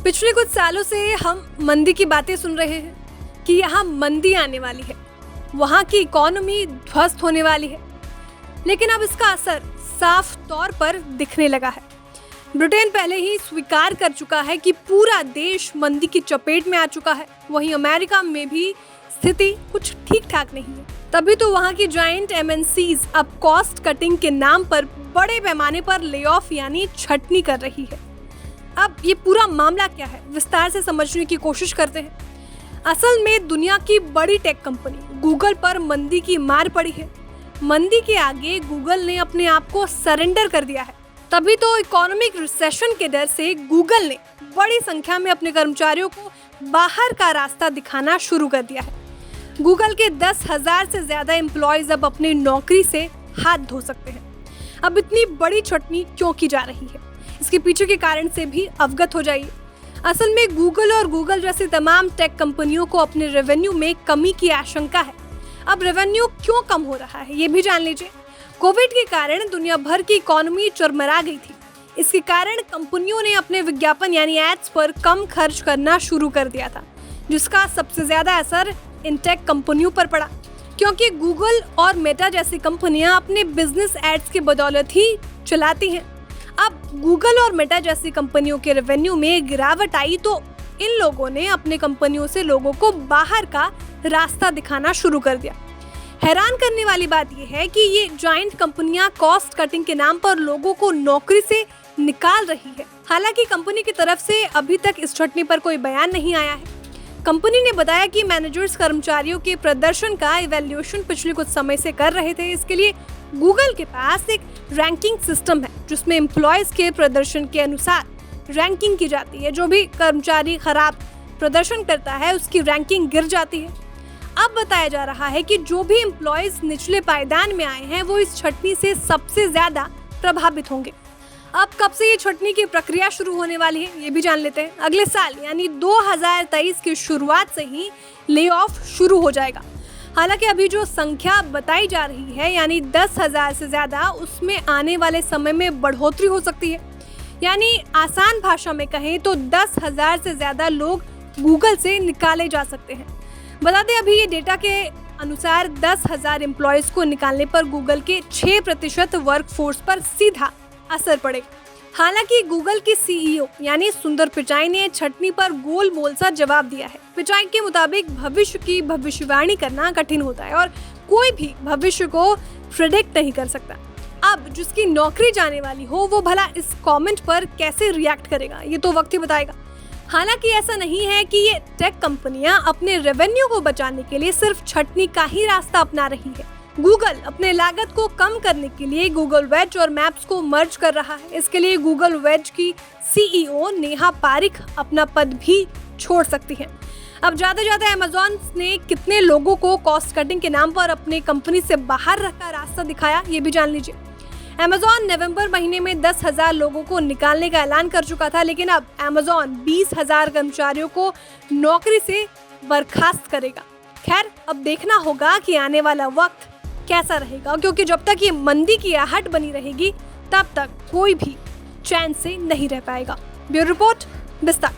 पिछले कुछ सालों से हम मंदी की बातें सुन रहे हैं कि यहाँ मंदी आने वाली है, वहाँ की इकोनॉमी ध्वस्त होने वाली है। लेकिन अब इसका असर साफ तौर पर दिखने लगा है। ब्रिटेन पहले ही स्वीकार कर चुका है कि पूरा देश मंदी की चपेट में आ चुका है। वहीं अमेरिका में भी स्थिति कुछ ठीक ठाक नहीं है। तभी तो वहाँ की जायंट एमएनसीज अब कॉस्ट कटिंग के नाम पर बड़े पैमाने पर ले ऑफ यानी छटनी कर रही है। अब ये पूरा मामला क्या है, विस्तार से समझने की कोशिश करते हैं। असल में दुनिया की बड़ी टेक कंपनी गूगल पर मंदी की मार पड़ी है। मंदी के आगे गूगल ने अपने आप को सरेंडर कर दिया है। तभी तो इकोनॉमिक रिसेशन के डर से गूगल ने बड़ी संख्या में अपने कर्मचारियों को बाहर का रास्ता दिखाना शुरू कर दिया है। गूगल के 10,000 से ज्यादा एम्प्लॉयज अब अपनी नौकरी से हाथ धो सकते हैं। अब इतनी बड़ी छटनी क्यों की जा रही है, इसके पीछे के कारण से भी अवगत हो जाइए। असल में गूगल और गूगल जैसी तमाम टेक कंपनियों को अपने रेवेन्यू में कमी की आशंका है। अब रेवेन्यू क्यों कम हो रहा है, ये भी जान लीजिए। कोविड के कारण दुनिया भर की इकोनॉमी चरमरा गई थी। इसके कारण कंपनियों ने अपने विज्ञापन यानी एड्स पर कम खर्च करना शुरू कर दिया था, जिसका सबसे ज्यादा असर इन टेक कंपनियों पर पड़ा, क्योंकि गूगल और मेटा जैसी कंपनियां अपने बिजनेस एड्स के बदौलत ही चलाती हैं। अब गूगल और मेटा जैसी कंपनियों के रेवेन्यू में गिरावट आई तो इन लोगों ने अपने कंपनियों से लोगों को बाहर का रास्ता दिखाना शुरू कर दिया। हैरान करने वाली बात यह है कि ये जायंट कंपनियां कॉस्ट कटिंग के नाम पर लोगों को नौकरी से निकाल रही है। हालांकि कंपनी की तरफ से अभी तक इस छटनी पर कोई बयान नहीं आया है। कंपनी ने बताया कि मैनेजर्स कर्मचारियों के प्रदर्शन का इवैल्यूएशन पिछले कुछ समय से कर रहे थे। इसके लिए गूगल के पास एक रैंकिंग सिस्टम है, जिसमें एम्प्लॉयज के प्रदर्शन के अनुसार रैंकिंग की जाती है। जो भी कर्मचारी खराब प्रदर्शन करता है उसकी रैंकिंग गिर जाती है। अब बताया जा रहा है कि जो भी एम्प्लॉयज निचले पायदान में आए हैं वो इस छटनी से सबसे ज्यादा प्रभावित होंगे। अब कब से ये छटनी की प्रक्रिया शुरू होने वाली है, ये भी जान लेते हैं। अगले साल यानी 2023 की शुरुआत से ही ले ऑफ शुरू हो जाएगा। हालांकि अभी जो संख्या बताई जा रही है यानी 10,000 से ज्यादा, उसमें आने वाले समय में बढ़ोतरी हो सकती है। यानी आसान भाषा में कहें तो 10,000 से ज्यादा लोग गूगल से निकाले जा सकते हैं। बता दें अभी ये डेटा के अनुसार 10,000 एम्प्लॉयज को निकालने पर गूगल के 6% वर्कफोर्स पर सीधा असर पड़ेगा। हालांकि गूगल के सीईओ यानी सुंदर पिचाई ने छटनी पर गोल-मोल सा जवाब दिया है। पिचाई के मुताबिक भविष्य की भविष्यवाणी करना कठिन होता है और कोई भी भविष्य को प्रेडिक्ट नहीं कर सकता। अब जिसकी नौकरी जाने वाली हो वो भला इस कमेंट पर कैसे रिएक्ट करेगा, ये तो वक्त ही बताएगा। हालांकि ऐसा नहीं है कि ये टेक कंपनियां अपने रेवेन्यू को बचाने के लिए सिर्फ छटनी का ही रास्ता अपना रही है। गूगल अपने लागत को कम करने के लिए गूगल वेज और मैप्स को मर्ज कर रहा है। इसके लिए गूगल वेज की सीईओ नेहा पारिक अपना पद भी छोड़ सकती है। अब ज्यादा अमेज़न ने कितने लोगों को कॉस्ट कटिंग के नाम पर अपने कंपनी से बाहर का रास्ता दिखाया, ये भी जान लीजिए। अमेज़न नवंबर महीने में 10,000 लोगों को निकालने का ऐलान कर चुका था, लेकिन अब अमेज़न 20,000 कर्मचारियों को नौकरी से बर्खास्त करेगा। खैर, अब देखना होगा कि आने वाला वक्त कैसा रहेगा, क्योंकि जब तक ये मंदी की आहट बनी रहेगी तब तक कोई भी चैन से नहीं रह पाएगा। ब्यूरो रिपोर्ट, विस्तार।